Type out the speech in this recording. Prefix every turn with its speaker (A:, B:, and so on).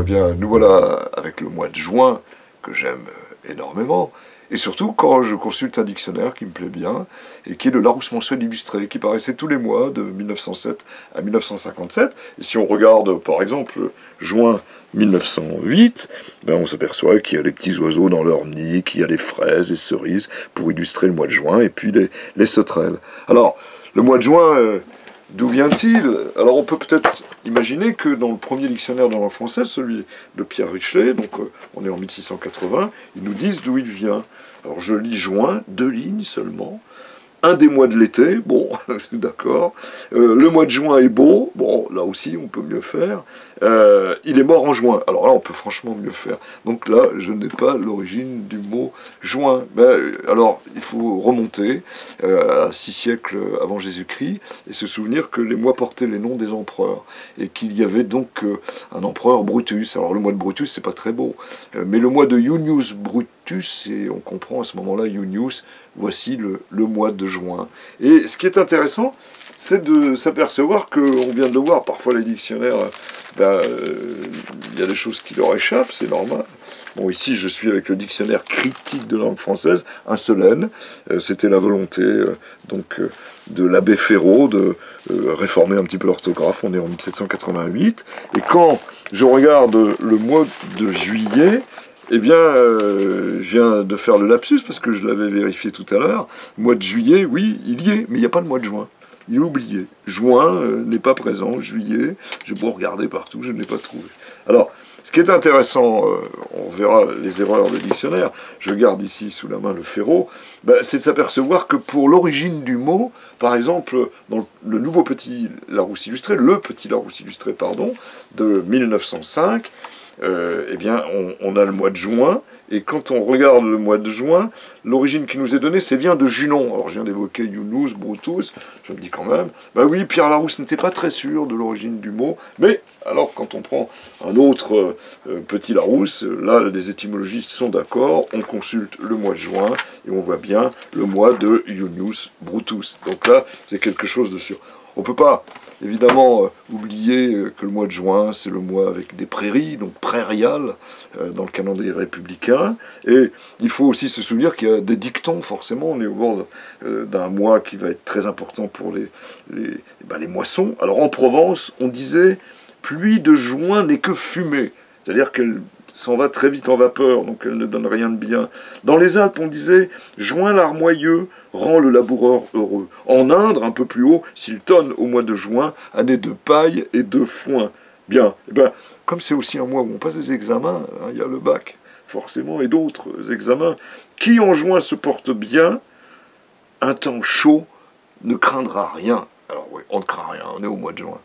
A: eh bien, nous voilà avec le mois de juin, que j'aime énormément, et surtout quand je consulte un dictionnaire qui me plaît bien, et qui est le Larousse mensuel illustré, qui paraissait tous les mois de 1907 à 1957. Et si on regarde, par exemple, juin 1908, ben on s'aperçoit qu'il y a les petits oiseaux dans leur nid, qu'il y a les fraises, les cerises, pour illustrer le mois de juin, et puis les sauterelles. Alors, le mois de juin... d'où vient-il? Alors on peut peut-être imaginer que dans le premier dictionnaire de langue française, celui de Pierre Richelet, donc on est en 1680, ils nous disent d'où il vient. Alors je lis juin, 2 lignes seulement. Un des mois de l'été, bon, d'accord. Le mois de juin est beau, bon, là aussi on peut mieux faire. Il est mort en juin, alors là on peut franchement mieux faire. Donc là, je n'ai pas l'origine du mot juin. Ben, alors, il faut remonter à 6 siècles avant Jésus-Christ et se souvenir que les mois portaient les noms des empereurs et qu'il y avait donc un empereur Brutus. Alors le mois de Brutus, c'est pas très beau, mais le mois de Junius Brutus, et on comprend à ce moment-là Junius, voici le mois de juin. Et ce qui est intéressant, c'est de s'apercevoir qu'on vient de le voir, parfois les dictionnaires, il y a des choses qui leur échappent, c'est normal. Bon, ici, je suis avec le dictionnaire critique de langue française, un seul N. C'était la volonté de l'abbé Féraud de réformer un petit peu l'orthographe. On est en 1788. Et quand je regarde le mois de juillet, eh bien, je viens de faire le lapsus parce que je l'avais vérifié tout à l'heure. Mois de juillet, oui, il y est, mais il n'y a pas le mois de juin. Il est oublié. Juin n'est pas présent, juillet, j'ai beau regarder partout, je ne l'ai pas trouvé. Alors, ce qui est intéressant, on verra les erreurs de dictionnaire, je garde ici sous la main le Féraud, c'est de s'apercevoir que pour l'origine du mot, par exemple, dans le nouveau petit Larousse illustré, le petit Larousse illustré, pardon, de 1905, eh bien, on a le mois de juin, et quand on regarde le mois de juin, l'origine qui nous est donnée, c'est vient de Junon. Alors je viens d'évoquer Yunus, Brutus, je me dis quand même, bah oui, Pierre Larousse n'était pas très sûr de l'origine du mot, mais alors quand on prend un autre petit Larousse, là les étymologistes sont d'accord, on consulte le mois de juin, et on voit bien le mois de Yunus, Brutus. Donc là, c'est quelque chose de sûr. On ne peut pas, évidemment, oublier que le mois de juin, c'est le mois avec des prairies, donc prairial, dans le calendrier républicain. Et il faut aussi se souvenir qu'il y a des dictons, forcément. On est au bord d'un mois qui va être très important pour les moissons. Alors en Provence, on disait « pluie de juin n'est que fumée ». C'est-à-dire qu'elle s'en va très vite en vapeur, donc elle ne donne rien de bien. Dans les Alpes, on disait « juin larmoyeux rend le laboureur heureux ». En Indre, un peu plus haut, s'il tonne au mois de juin, année de paille et de foin. Bien, eh bien, comme c'est aussi un mois où on passe des examens, hein, il y a le bac, forcément, et d'autres examens, qui en juin se porte bien, un temps chaud ne craindra rien. Alors oui, on ne craint rien, on est au mois de juin.